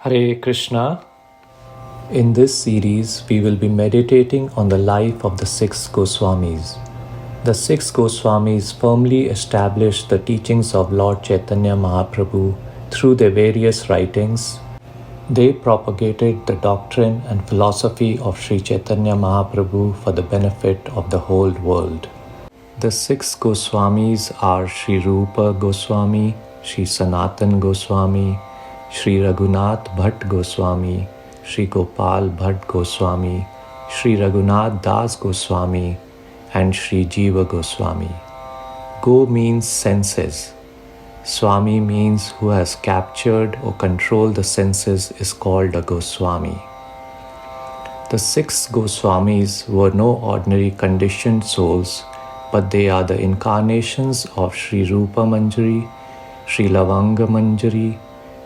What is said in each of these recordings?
Hare Krishna. In this series, we will be meditating on the life of the six Goswamis. The six Goswamis firmly established the teachings of Lord Chaitanya Mahaprabhu through their various writings. They propagated the doctrine and philosophy of Sri Chaitanya Mahaprabhu for the benefit of the whole world. The six Goswamis are Sri Rupa Goswami, Sri Sanatan Goswami, Sri Raghunath Bhatt Goswami, Sri Gopal Bhatt Goswami, Sri Raghunath Das Goswami, and Sri Jiva Goswami. Go means senses. Swami means who has captured or controlled the senses is called a Goswami. The six Goswamis were no ordinary conditioned souls, but they are the incarnations of Sri Rupa Manjari, Sri Lavanga Manjari,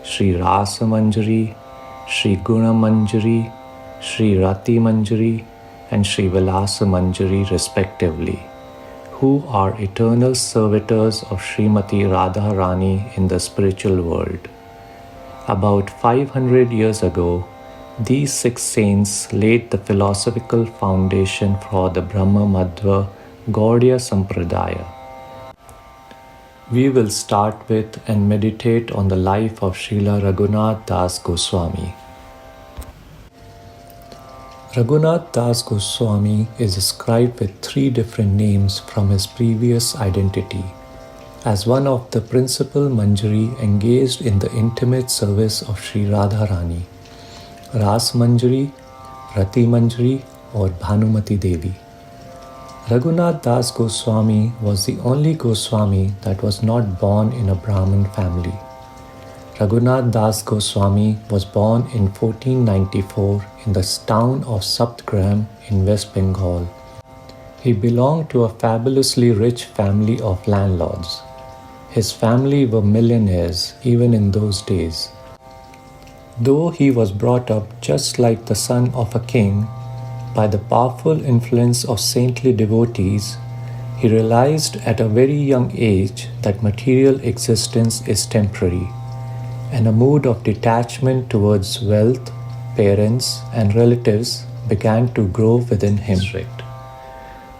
Sri Rasa Manjari, Sri Guna Manjari, Sri Rati Manjari, and Sri Vilasa Manjari respectively, who are eternal servitors of Srimati Radharani in the spiritual world. About 500 years ago, these six saints laid the philosophical foundation for the Brahma Madhva Gaudiya Sampradaya. We will start with and meditate on the life of Srila Raghunath Das Goswami. Raghunath Das Goswami is described with three different names from his previous identity, as one of the principal Manjari engaged in the intimate service of Sri Radharani, Ras Manjari, Rati Manjari, or Bhanumati Devi. Raghunath Das Goswami was the only Goswami that was not born in a Brahmin family. Raghunath Das Goswami was born in 1494 in the town of Saptgram in West Bengal. He belonged to a fabulously rich family of landlords. His family were millionaires even in those days. Though he was brought up just like the son of a king, by the powerful influence of saintly devotees, he realized at a very young age that material existence is temporary, and a mood of detachment towards wealth, parents, and relatives began to grow within him.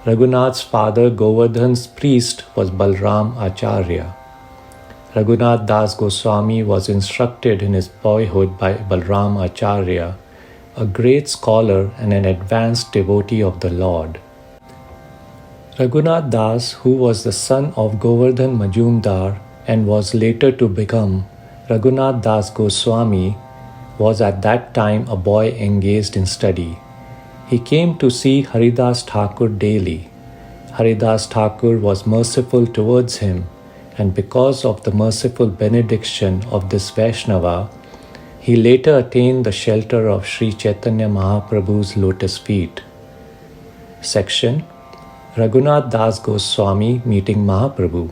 Raghunath's father Govardhan's priest was Balram Acharya. Raghunath Das Goswami was instructed in his boyhood by Balram Acharya, a great scholar and an advanced devotee of the Lord. Raghunath Das, who was the son of Govardhan Majumdar and was later to become Raghunath Das Goswami, was at that time a boy engaged in study. He came to see Haridas Thakur daily. Haridas Thakur was merciful towards him, and because of the merciful benediction of this Vaishnava, he later attained the shelter of Sri Chaitanya Mahaprabhu's lotus feet. Section Raghunath Das Goswami meeting Mahaprabhu.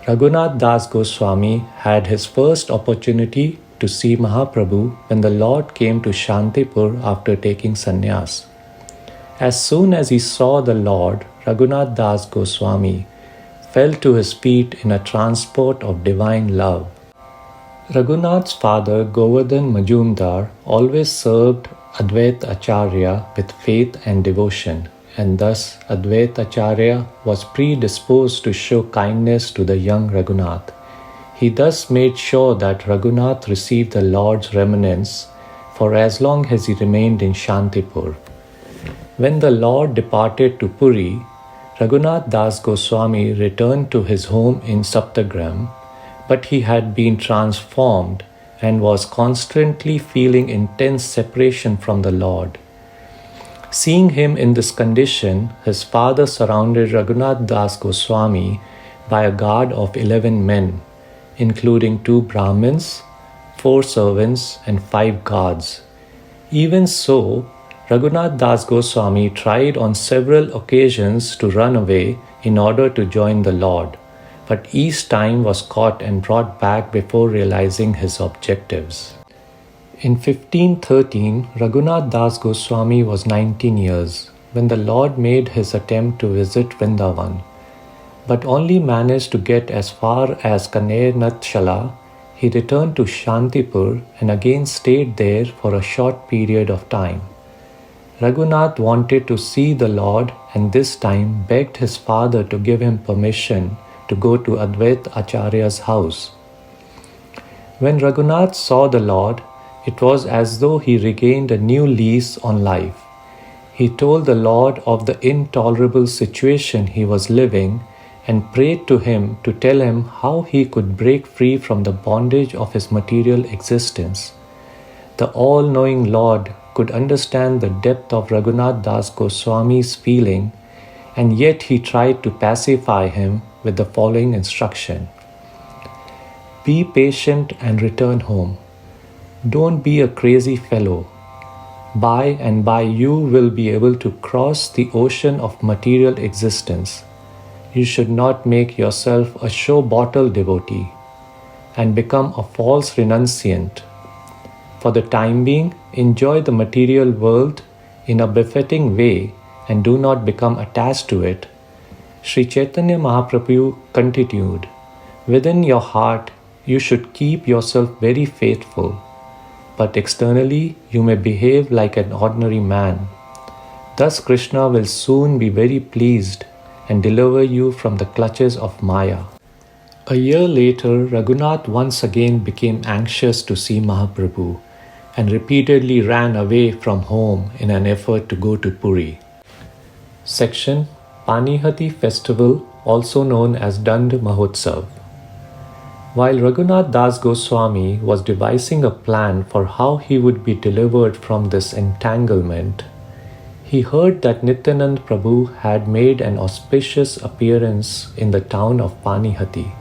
Raghunath Das Goswami had his first opportunity to see Mahaprabhu when the Lord came to Shantipur after taking sannyas. As soon as he saw the Lord, Raghunath Das Goswami fell to his feet in a transport of divine love. Raghunath's father Govardhan Majumdar always served Advaita Acharya with faith and devotion, and thus Advaita Acharya was predisposed to show kindness to the young Raghunath. He thus made sure that Raghunath received the Lord's remanence for as long as he remained in Shantipur. When the Lord departed to Puri, Raghunath Das Goswami returned to his home in Saptagram, but he had been transformed and was constantly feeling intense separation from the Lord. Seeing him in this condition, his father surrounded Raghunath Das Goswami by a guard of 11 men, including 2 Brahmins, 4 servants, and 5 guards. Even so, Raghunath Das Goswami tried on several occasions to run away in order to join the Lord, but each time was caught and brought back before realizing his objectives. In 1513, Raghunath Das Goswami was 19 years when the Lord made his attempt to visit Vrindavan, but only managed to get as far as Kanernatshala. he returned to Shantipur and again stayed there for a short period of time. Raghunath wanted to see the Lord and this time begged his father to give him permission to go to Advait Acharya's house. When Raghunath saw the Lord, it was as though he regained a new lease on life. He told the Lord of the intolerable situation he was living and prayed to him to tell him how he could break free from the bondage of his material existence. The all-knowing Lord could understand the depth of Raghunath Das Goswami's feeling, and yet he tried to pacify him with the following instruction. Be patient and return home. Don't be a crazy fellow. By and by you will be able to cross the ocean of material existence. You should not make yourself a show bottle devotee and become a false renunciant. For the time being, enjoy the material world in a befitting way and do not become attached to it. Sri Chaitanya Mahaprabhu continued, within your heart you should keep yourself very faithful, but externally you may behave like an ordinary man. Thus Krishna will soon be very pleased and deliver you from the clutches of Maya. A year later, Raghunath once again became anxious to see Mahaprabhu and repeatedly ran away from home in an effort to go to Puri. Section Panihati Festival, also known as Dand Mahotsav. While Raghunath Das Goswami was devising a plan for how he would be delivered from this entanglement, he heard that Nityanand Prabhu had made an auspicious appearance in the town of Panihati.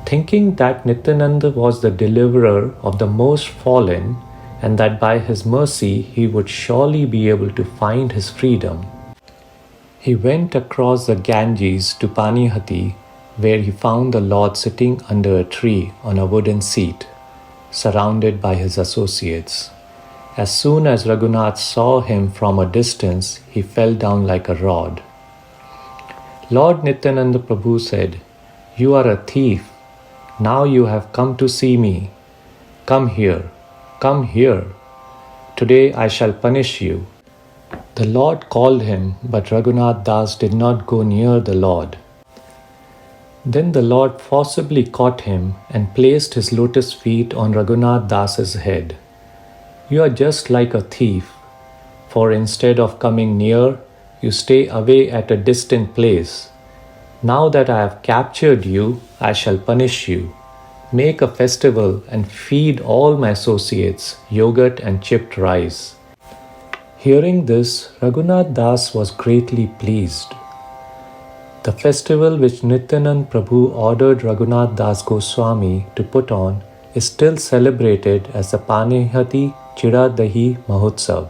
Thinking that Nityananda was the deliverer of the most fallen and that by his mercy he would surely be able to find his freedom, he went across the Ganges to Panihati, where he found the Lord sitting under a tree on a wooden seat, surrounded by his associates. As soon as Raghunath saw him from a distance, he fell down like a rod. Lord Nityananda Prabhu said, "You are a thief. Now you have come to see me. Come here, come here. Today I shall punish you." The Lord called him, but Raghunath Das did not go near the Lord. Then the Lord forcibly caught him and placed his lotus feet on Raghunath Das's head. You are just like a thief, for instead of coming near, you stay away at a distant place. Now that I have captured you, I shall punish you. Make a festival and feed all my associates yogurt and chipped rice. Hearing this, Raghunath Das was greatly pleased. The festival which Nityanand Prabhu ordered Raghunath Das Goswami to put on is still celebrated as the Panihati Chida Dahi Mahotsav.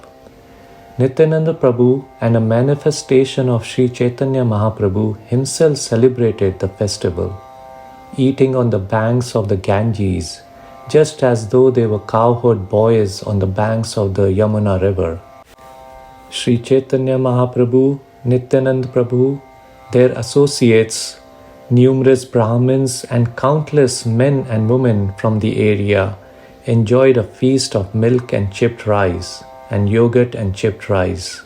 Nityananda Prabhu and a manifestation of Sri Chaitanya Mahaprabhu himself celebrated the festival, eating on the banks of the Ganges, just as though they were cowherd boys on the banks of the Yamuna river. Sri Chaitanya Mahaprabhu, Nityanand Prabhu, their associates, numerous Brahmins and countless men and women from the area enjoyed a feast of milk and chipped rice and yogurt and chipped rice.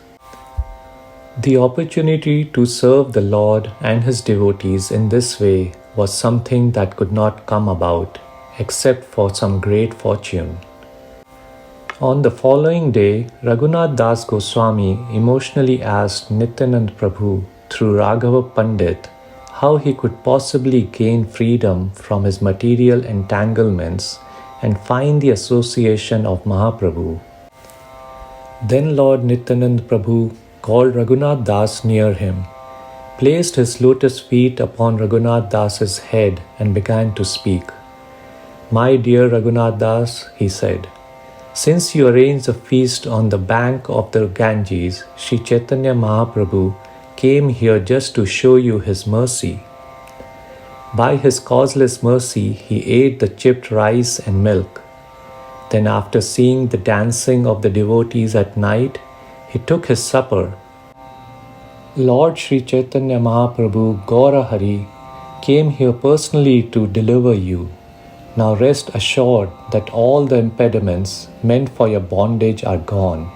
The opportunity to serve the Lord and his devotees in this way was something that could not come about except for some great fortune. On the following day, Raghunath Das Goswami emotionally asked Nityanand Prabhu through Raghava Pandit how he could possibly gain freedom from his material entanglements and find the association of Mahaprabhu. Then Lord Nityanand Prabhu called Raghunath Das near him, placed his lotus feet upon Raghunath Das's head and began to speak. "My dear Raghunath Das," he said, "since you arranged a feast on the bank of the Ganges, Sri Chaitanya Mahaprabhu came here just to show you his mercy. By his causeless mercy, he ate the chipped rice and milk. Then after seeing the dancing of the devotees at night, he took his supper. Lord Sri Chaitanya Mahaprabhu Gaura Hari came here personally to deliver you. Now rest assured that all the impediments meant for your bondage are gone.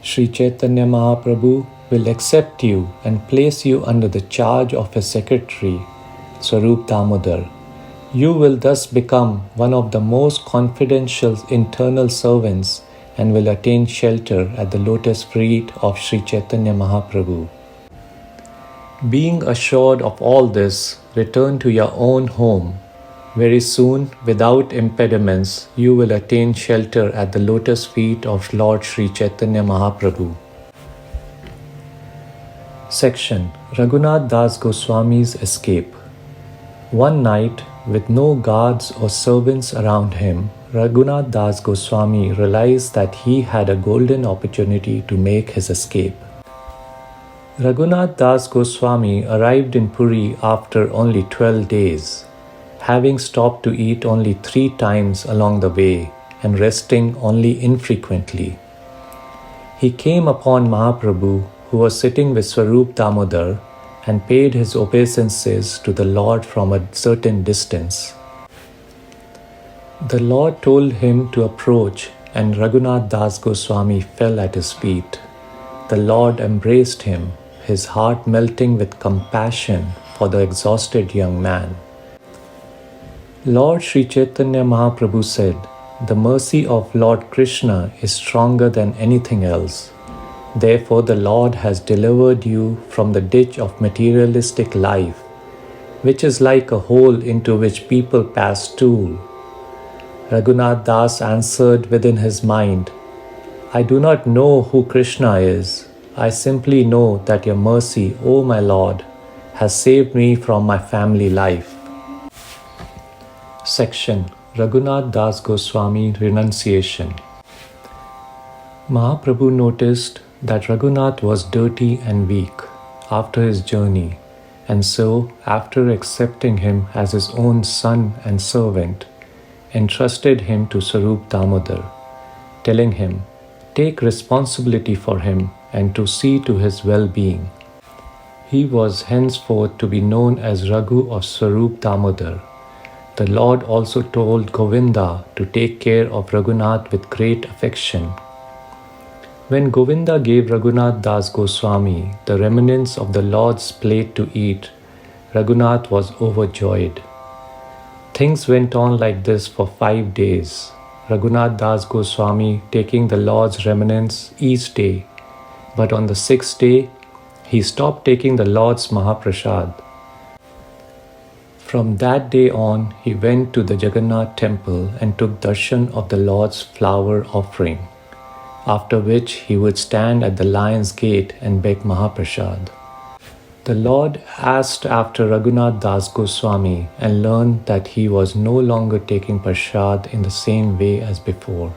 Sri Chaitanya Mahaprabhu will accept you and place you under the charge of his secretary, Swarup Damodar. You will thus become one of the most confidential internal servants and will attain shelter at the lotus feet of Sri Chaitanya Mahaprabhu. Being assured of all this, return to your own home. Very soon, without impediments, you will attain shelter at the lotus feet of Lord Sri Chaitanya Mahaprabhu. Section Raghunath Das Goswami's Escape. One night, with no guards or servants around him, Raghunath Das Goswami realized that he had a golden opportunity to make his escape. Raghunath Das Goswami arrived in Puri after only 12 days, having stopped to eat only 3 times along the way and resting only infrequently. He came upon Mahaprabhu, who was sitting with Swarup Damodar, and paid his obeisances to the Lord from a certain distance. The Lord told him to approach, and Raghunath Das Goswami fell at his feet. The Lord embraced him, his heart melting with compassion for the exhausted young man. Lord Sri Chaitanya Mahaprabhu said, "The mercy of Lord Krishna is stronger than anything else. Therefore the Lord has delivered you from the ditch of materialistic life, which is like a hole into which people pass stool." Raghunath Das answered within his mind, "I do not know who Krishna is. I simply know that your mercy, O my Lord, has saved me from my family life." Section Raghunath Das Goswami Renunciation. Mahaprabhu noticed that Raghunath was dirty and weak after his journey, and so, after accepting him as his own son and servant, entrusted him to Swarup Damodar, telling him, "Take responsibility for him and to see to his well-being." He was henceforth to be known as Raghu or Swarup Damodar. The Lord also told Govinda to take care of Raghunath with great affection. When Govinda gave Raghunath Das Goswami the remnants of the Lord's plate to eat, Raghunath was overjoyed. Things went on like this for 5 days, Raghunath Das Goswami taking the Lord's remnants each day, but on the 6th day, he stopped taking the Lord's Mahaprasad. From that day on, he went to the Jagannath temple and took darshan of the Lord's flower offering, after which he would stand at the lion's gate and beg Mahaprasad. The Lord asked after Raghunath Das Goswami and learned that he was no longer taking prasad in the same way as before,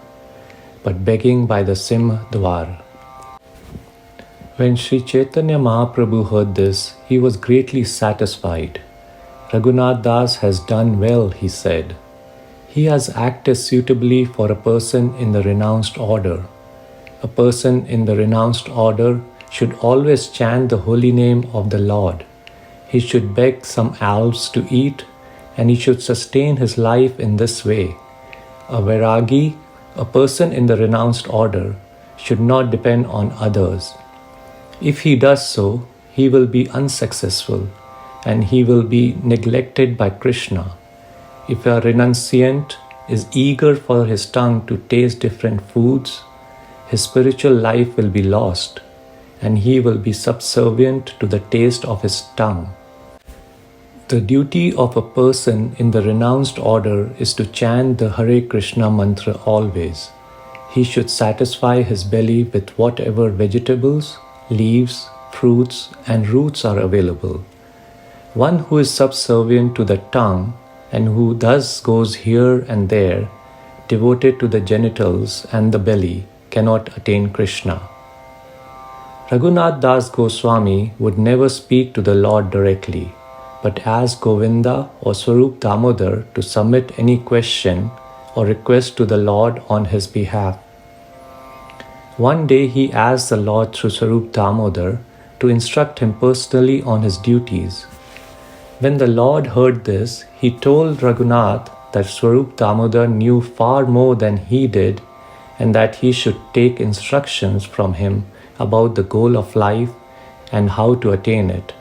but begging by the Simha Dwar. When Sri Chaitanya Mahaprabhu heard this, he was greatly satisfied. "Raghunath Das has done well," he said. "He has acted suitably for a person in the renounced order. A person in the renounced order should always chant the holy name of the Lord. He should beg some alms to eat, and he should sustain his life in this way. A Vairagi, a person in the renounced order, should not depend on others. If he does so, he will be unsuccessful, and he will be neglected by Krishna. If a renunciant is eager for his tongue to taste different foods, his spiritual life will be lost, and he will be subservient to the taste of his tongue." The duty of a person in the renounced order is to chant the Hare Krishna mantra always. He should satisfy his belly with whatever vegetables, leaves, fruits, and roots are available. One who is subservient to the tongue and who thus goes here and there, devoted to the genitals and the belly, cannot attain Krishna. Raghunath Das Goswami would never speak to the Lord directly, but ask Govinda or Swarup Damodar to submit any question or request to the Lord on his behalf. One day he asked the Lord through Swarup Damodar to instruct him personally on his duties. When the Lord heard this, he told Raghunath that Swarup Damodar knew far more than he did, and that he should take instructions from him about the goal of life and how to attain it.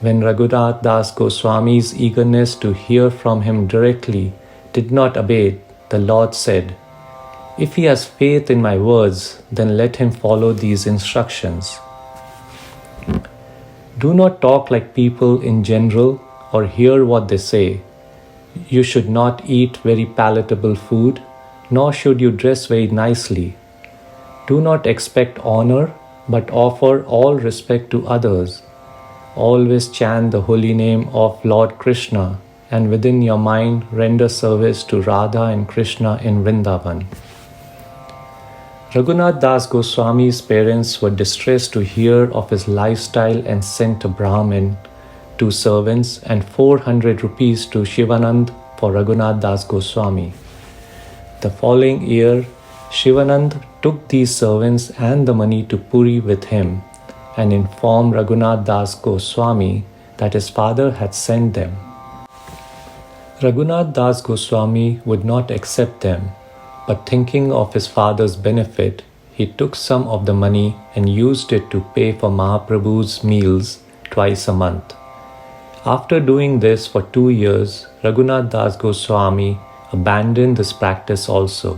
When Raghunath Das Goswami's eagerness to hear from him directly did not abate, the Lord said, "If he has faith in my words, then let him follow these instructions. Do not talk like people in general or hear what they say. You should not eat very palatable food, nor should you dress very nicely. Do not expect honor, but offer all respect to others. Always chant the holy name of Lord Krishna, and within your mind render service to Radha and Krishna in Vrindavan." Raghunath Das Goswami's parents were distressed to hear of his lifestyle and sent a Brahmin, 2 servants, and 400 rupees to Shivanand for Raghunath Das Goswami. The following year, Shivanand took these servants and the money to Puri with him and informed Raghunath Das Goswami that his father had sent them. Raghunath Das Goswami would not accept them, but thinking of his father's benefit, he took some of the money and used it to pay for Mahaprabhu's meals twice a month. After doing this for 2 years, Raghunath Das Goswami abandoned this practice also.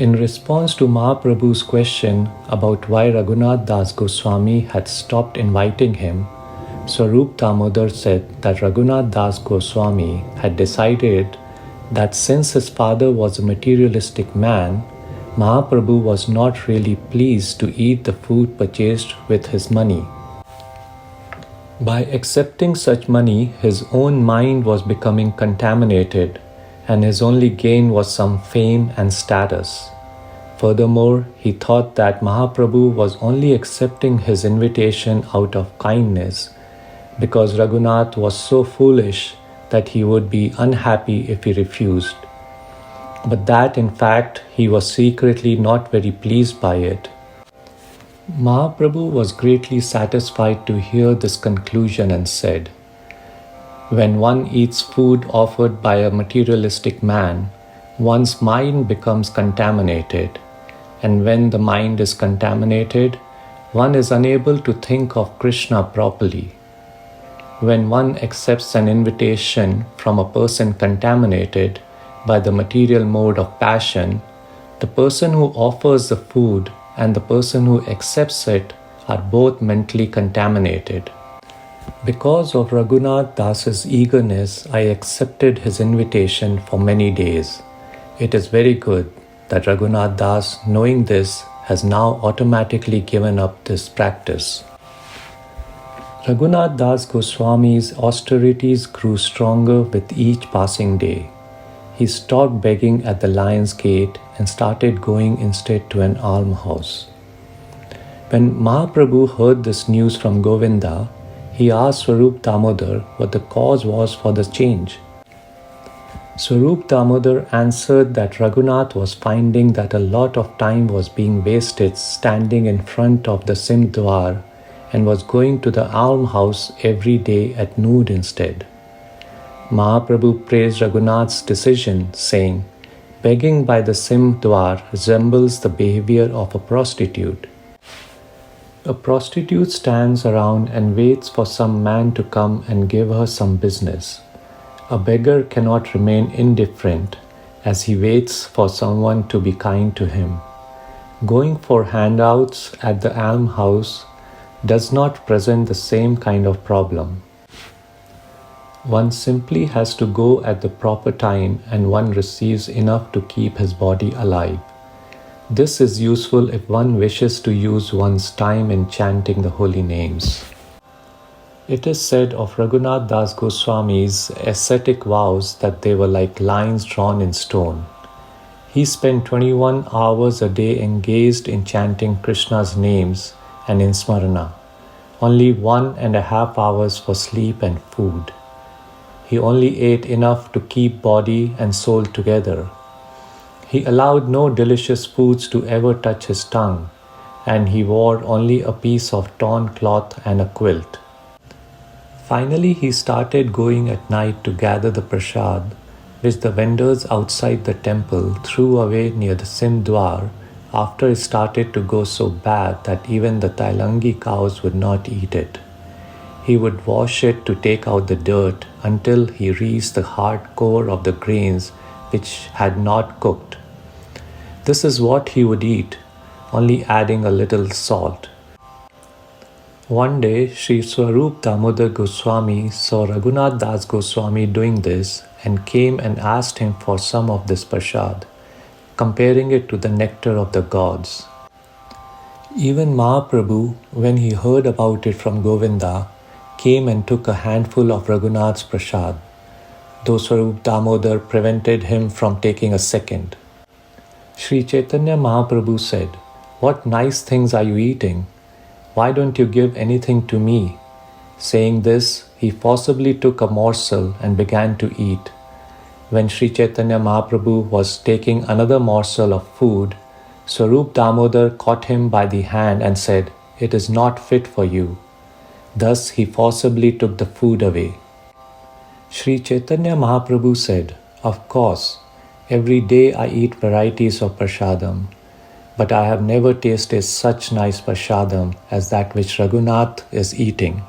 In response to Mahaprabhu's question about why Raghunath Das Goswami had stopped inviting him, Swarup Damodar said that Raghunath Das Goswami had decided that since his father was a materialistic man, Mahaprabhu was not really pleased to eat the food purchased with his money. By accepting such money, his own mind was becoming contaminated, and his only gain was some fame and status. Furthermore, he thought that Mahaprabhu was only accepting his invitation out of kindness, because Raghunath was so foolish that he would be unhappy if he refused. But that in fact he was secretly not very pleased by it. Mahaprabhu was greatly satisfied to hear this conclusion and said, "When one eats food offered by a materialistic man, one's mind becomes contaminated, and when the mind is contaminated, one is unable to think of Krishna properly. When one accepts an invitation from a person contaminated by the material mode of passion, the person who offers the food and the person who accepts it are both mentally contaminated. Because of Raghunath Das's eagerness, I accepted his invitation for many days. It is very good that Raghunath Das, knowing this, has now automatically given up this practice." Raghunath Das Goswami's austerities grew stronger with each passing day. He stopped begging at the Lion's Gate and started going instead to an almhouse. When Mahaprabhu heard this news from Govinda, he asked Swarup Damodar what the cause was for the change. Swarup Damodar answered that Raghunath was finding that a lot of time was being wasted standing in front of the Simdwar and was going to the almhouse every day at noon instead. Mahaprabhu praised Raghunath's decision, saying, "Begging by the Simdwar resembles the behavior of a prostitute. A prostitute stands around and waits for some man to come and give her some business. A beggar cannot remain indifferent as he waits for someone to be kind to him. Going for handouts at the almhouse does not present the same kind of problem. One simply has to go at the proper time and one receives enough to keep his body alive. This is useful if one wishes to use one's time in chanting the holy names." It is said of Raghunath Das Goswami's ascetic vows that they were like lines drawn in stone. He spent 21 hours a day engaged in chanting Krishna's names and in smarana, only 1.5 hours for sleep and food. He only ate enough to keep body and soul together. He allowed no delicious foods to ever touch his tongue, and he wore only a piece of torn cloth and a quilt. Finally, he started going at night to gather the prasad, which the vendors outside the temple threw away near the Simdwar after it started to go so bad that even the Tailangi cows would not eat it. He would wash it to take out the dirt until he reached the hard core of the grains which had not cooked. This is what he would eat, only adding a little salt. One day, Sri Swarup Damodar Goswami saw Raghunath Das Goswami doing this and came and asked him for some of this prasad, comparing it to the nectar of the gods. Even Mahaprabhu, when he heard about it from Govinda, came and took a handful of Raghunath's prasad, though Swarup Damodar prevented him from taking a second. Sri Chaitanya Mahaprabhu said, "What nice things are you eating? Why don't you give anything to me?" Saying this, he forcibly took a morsel and began to eat. When Sri Chaitanya Mahaprabhu was taking another morsel of food, Swarup Damodar caught him by the hand and said, "It is not fit for you." Thus he forcibly took the food away. Sri Chaitanya Mahaprabhu said, "Of course, every day I eat varieties of prasadam, but I have never tasted such nice prasadam as that which Raghunath is eating."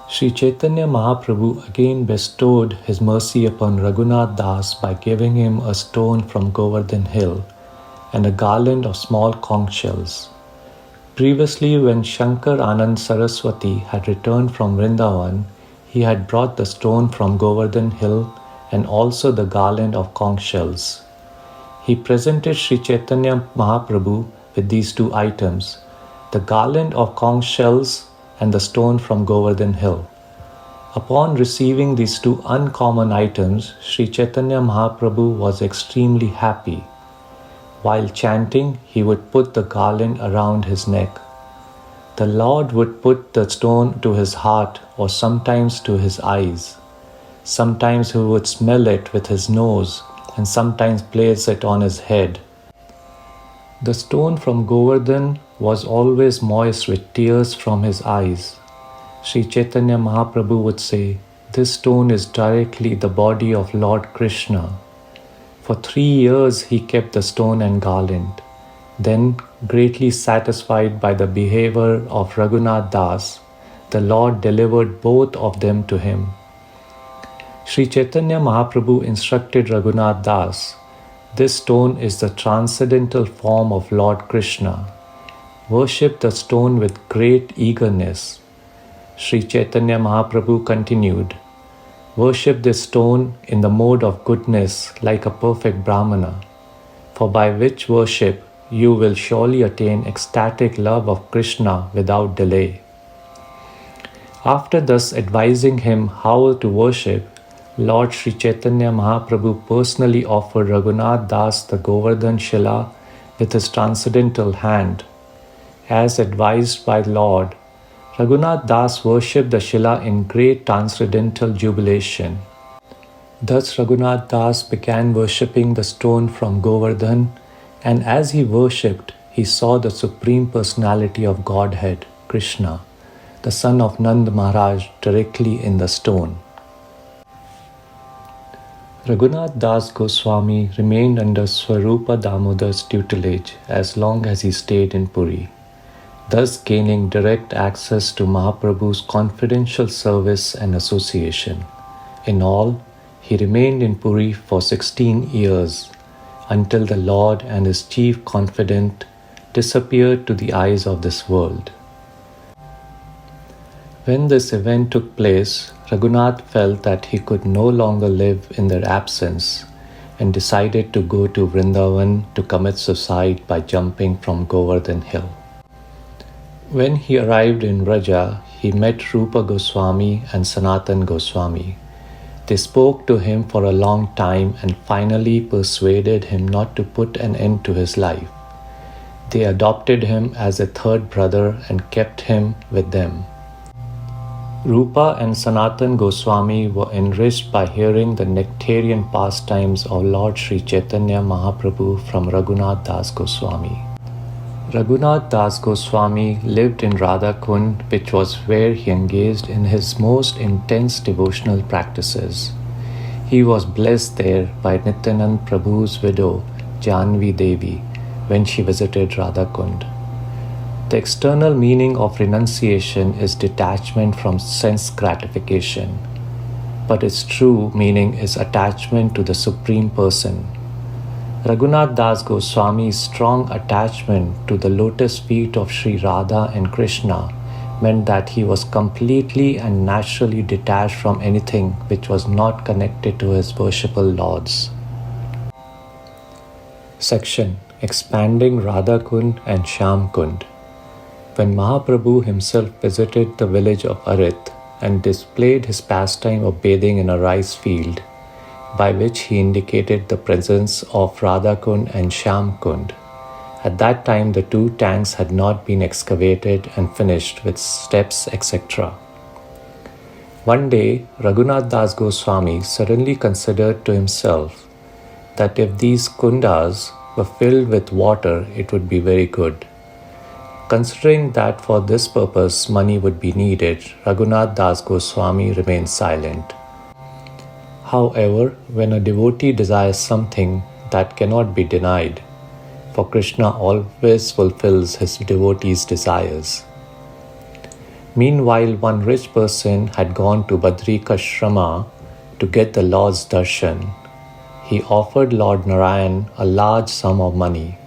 Sri Chaitanya Mahaprabhu again bestowed his mercy upon Raghunath Das by giving him a stone from Govardhan hill and a garland of small conch shells. Previously, when Shankar Anand Saraswati had returned from Vrindavan, he had brought the stone from Govardhan hill and also the garland of conch shells. He presented Sri Chaitanya Mahaprabhu with these two items, the garland of conch shells and the stone from Govardhan hill. Upon receiving these two uncommon items, Sri Chaitanya Mahaprabhu was extremely happy. While chanting, he would put the garland around his neck. The Lord would put the stone to his heart or sometimes to his eyes. Sometimes he would smell it with his nose and sometimes place it on his head. The stone from Govardhan was always moist with tears from his eyes. Sri Chaitanya Mahaprabhu would say, "This stone is directly the body of Lord Krishna." For 3 years he kept the stone and garland. Then, greatly satisfied by the behavior of Raghunath Das, the Lord delivered both of them to him. Sri Chaitanya Mahaprabhu instructed Raghunath Das, "This stone is the transcendental form of Lord Krishna. Worship the stone with great eagerness." Sri Chaitanya Mahaprabhu continued, "Worship this stone in the mode of goodness like a perfect Brahmana, for by which worship you will surely attain ecstatic love of Krishna without delay." After thus advising him how to worship, Lord Sri Chaitanya Mahaprabhu personally offered Raghunath Das the Govardhan Shila with his transcendental hand. As advised by Lord, Raghunath Das worshipped the Shila in great transcendental jubilation. Thus Raghunath Das began worshipping the stone from Govardhan, and as he worshipped, he saw the Supreme Personality of Godhead, Krishna, the son of Nand Maharaj, directly in the stone. Raghunath Das Goswami remained under Swarupa Damodar's tutelage as long as he stayed in Puri, thus gaining direct access to Mahaprabhu's confidential service and association. In all, he remained in Puri for 16 years, until the Lord and his chief confidant disappeared to the eyes of this world. When this event took place, Raghunath felt that he could no longer live in their absence and decided to go to Vrindavan to commit suicide by jumping from Govardhan hill. When he arrived in Vraja, he met Rupa Goswami and Sanatan Goswami. They spoke to him for a long time and finally persuaded him not to put an end to his life. They adopted him as a third brother and kept him with them. Rupa and Sanatan Goswami were enriched by hearing the nectarian pastimes of Lord Sri Chaitanya Mahaprabhu from Raghunath Das Goswami. Raghunath Das Goswami lived in Radhakund, which was where he engaged in his most intense devotional practices. He was blessed there by Nityanand Prabhu's widow, Janvi Devi, when she visited Radhakund. The external meaning of renunciation is detachment from sense gratification, but its true meaning is attachment to the Supreme Person. Raghunath Das Goswami's strong attachment to the lotus feet of Sri Radha and Krishna meant that he was completely and naturally detached from anything which was not connected to his worshipful lords. Section Expanding Radhakund and Shyamkund. When Mahaprabhu himself visited the village of Arit and displayed his pastime of bathing in a rice field, by which he indicated the presence of Radhakund and Shyamkund, at that time the two tanks had not been excavated and finished with steps, etc. One day, Raghunath Das Goswami suddenly considered to himself that if these kundas were filled with water, it would be very good. Considering that for this purpose money would be needed, Raghunath Das Goswami remained silent. However, when a devotee desires something that cannot be denied, for Krishna always fulfills his devotees' desires. Meanwhile, one rich person had gone to Badrikashrama to get the Lord's darshan. He offered Lord Narayan a large sum of money.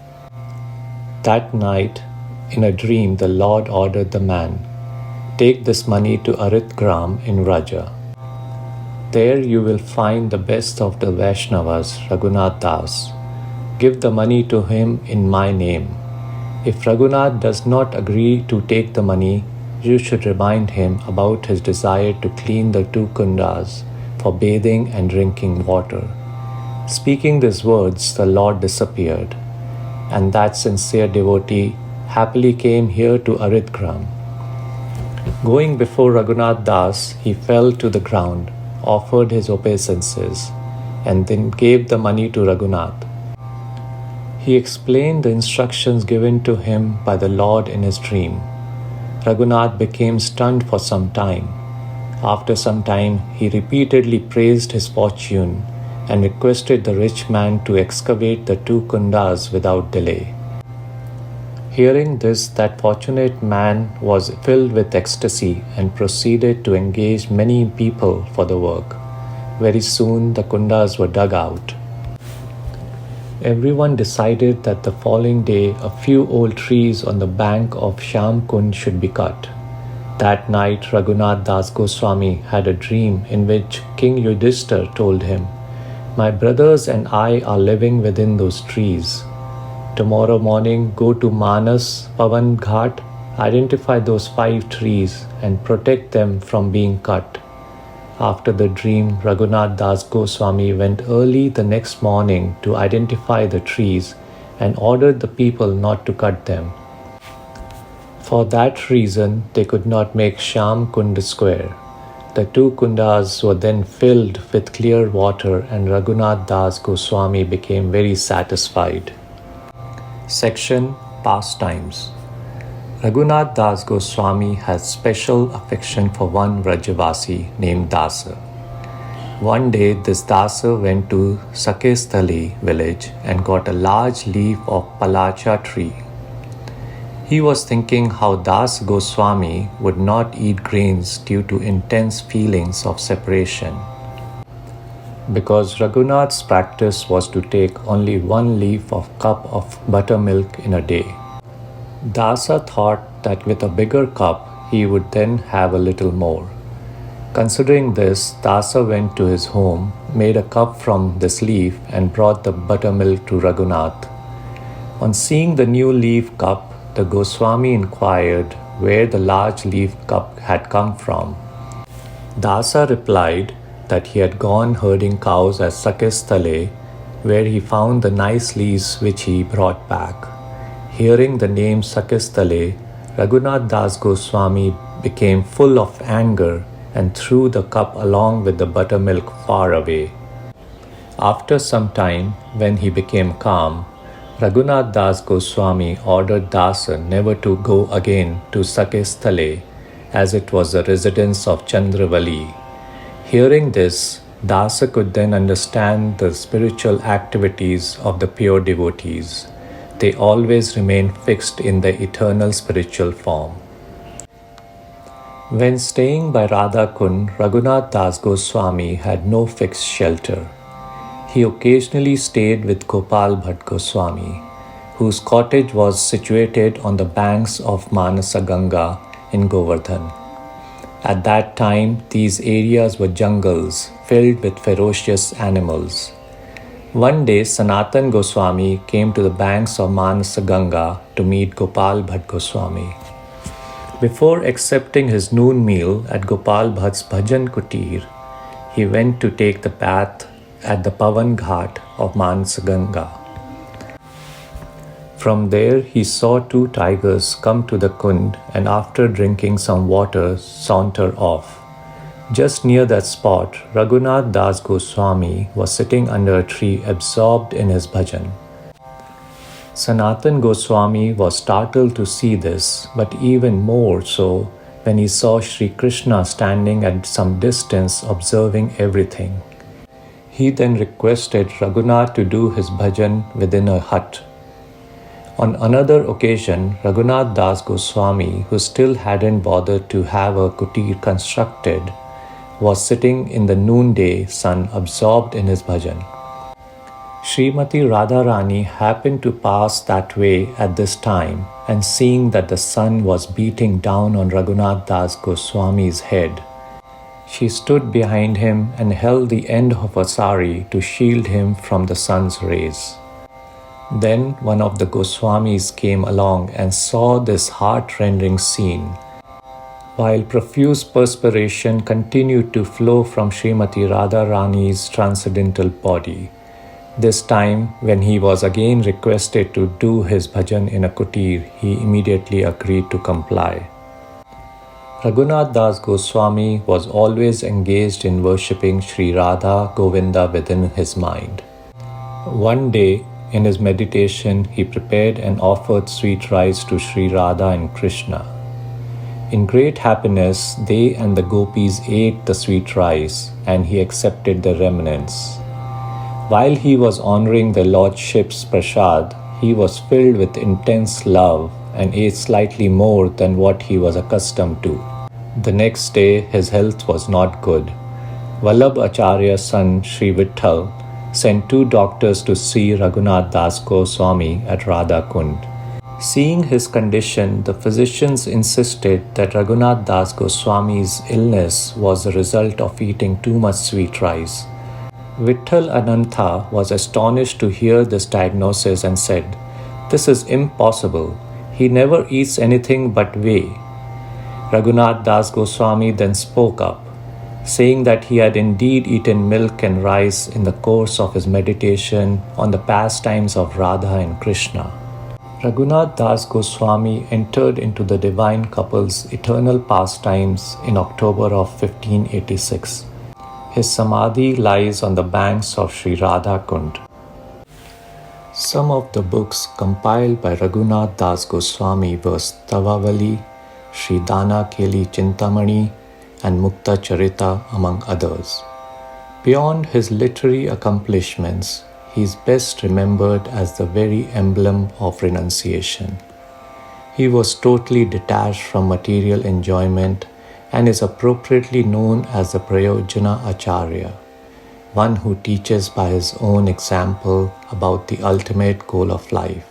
That night, in a dream, the Lord ordered the man, "Take this money to Aritgram in Raja. There you will find the best of the Vaishnavas, Raghunath Das. Give the money to him in my name. If Raghunath does not agree to take the money, you should remind him about his desire to clean the two kundas for bathing and drinking water." Speaking these words, the Lord disappeared, and that sincere devotee happily came here to Aritgram. Going before Raghunath Das, he fell to the ground, offered his obeisances, and then gave the money to Raghunath. He explained the instructions given to him by the Lord in his dream. Raghunath became stunned for some time. After some time, he repeatedly praised his fortune and requested the rich man to excavate the two kundas without delay. Hearing this, that fortunate man was filled with ecstasy and proceeded to engage many people for the work. Very soon the kundas were dug out. Everyone decided that the following day a few old trees on the bank of Shyamkund should be cut. That night Raghunath Das Goswami had a dream in which King Yudhishthira told him, "My brothers and I are living within those trees. Tomorrow morning go to Manas Pavan Ghat, identify those 5 trees and protect them from being cut." After the dream, Raghunath Das Goswami went early the next morning to identify the trees and ordered the people not to cut them. For that reason, they could not make Shyamkund square. The two kundas were then filled with clear water, and Raghunath Das Goswami became very satisfied. Section Pastimes. Raghunath Das Goswami has special affection for one Vrajavasi named Dasa. One day this Dasa went to Sakestali village and got a large leaf of Palacha tree. He was thinking how Das Goswami would not eat grains due to intense feelings of separation. Because Raghunath's practice was to take only one leaf of cup of buttermilk in a day. Dasa thought that with a bigger cup he would then have a little more. Considering this, Dasa went to his home, made a cup from this leaf and brought the buttermilk to Raghunath. On seeing the new leaf cup, the Goswami inquired where the large leaf cup had come from. Dasa replied that he had gone herding cows at Sakestale, where he found the nice leaves which he brought back. Hearing the name Sakestale, Raghunath Das Goswami became full of anger and threw the cup along with the buttermilk far away. After some time, when he became calm, Raghunath Das Goswami ordered Dasa never to go again to Sakesthale, as it was the residence of Chandravali. Hearing this, Dasa could then understand the spiritual activities of the pure devotees. They always remain fixed in the eternal spiritual form. When staying by Radha Kund, Raghunath Das Goswami had no fixed shelter. He occasionally stayed with Gopal Bhatt Goswami, whose cottage was situated on the banks of Manasa Ganga in Govardhan. At that time, these areas were jungles filled with ferocious animals. One day, Sanatan Goswami came to the banks of Manasa Ganga to meet Gopal Bhatt Goswami. Before accepting his noon meal at Gopal Bhatt's Bhajan Kutir, he went to take the bath at the Pavan Ghat of Manasa Ganga. From there, he saw two tigers come to the kund and after drinking some water, saunter off. Just near that spot, Raghunath Das Goswami was sitting under a tree absorbed in his bhajan. Sanatan Goswami was startled to see this, but even more so when he saw Sri Krishna standing at some distance observing everything. He then requested Raghunath to do his bhajan within a hut. On another occasion, Raghunath Das Goswami, who still hadn't bothered to have a kutir constructed, was sitting in the noonday sun absorbed in his bhajan. Srimati Radharani happened to pass that way at this time, and seeing that the sun was beating down on Raghunath Das Goswami's head, she stood behind him and held the end of her sari to shield him from the sun's rays. Then one of the Goswamis came along and saw this heart-rending scene. While profuse perspiration continued to flow from Srimati Radharani's transcendental body, this time, when he was again requested to do his bhajan in a kutir, he immediately agreed to comply. Raghunath Das Goswami was always engaged in worshipping Sri Radha Govinda within his mind. One day, in his meditation, he prepared and offered sweet rice to Sri Radha and Krishna. In great happiness, they and the gopis ate the sweet rice, and he accepted the remnants. While he was honoring the Lordship's prasad, he was filled with intense love and ate slightly more than what he was accustomed to. The next day, his health was not good. Vallabh Acharya's son, Sri Vitthal, sent two doctors to see Raghunath Das Goswami at Radha Kund. Seeing his condition, the physicians insisted that Raghunath Das Goswami's illness was the result of eating too much sweet rice. Vitthal Anantha was astonished to hear this diagnosis and said, "This is impossible. He never eats anything but whey." Raghunath Das Goswami then spoke up, saying that he had indeed eaten milk and rice in the course of his meditation on the pastimes of Radha and Krishna. Raghunath Das Goswami entered into the divine couple's eternal pastimes in October of 1586. His samadhi lies on the banks of Sri Radha Kund. Some of the books compiled by Raghunath Das Goswami were Stavavali, Sri Dana Keli Chintamani, and Mukta Charita, among others. Beyond his literary accomplishments, he is best remembered as the very emblem of renunciation. He was totally detached from material enjoyment and is appropriately known as the Prayojana Acharya, one who teaches by his own example about the ultimate goal of life.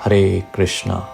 Hare Krishna.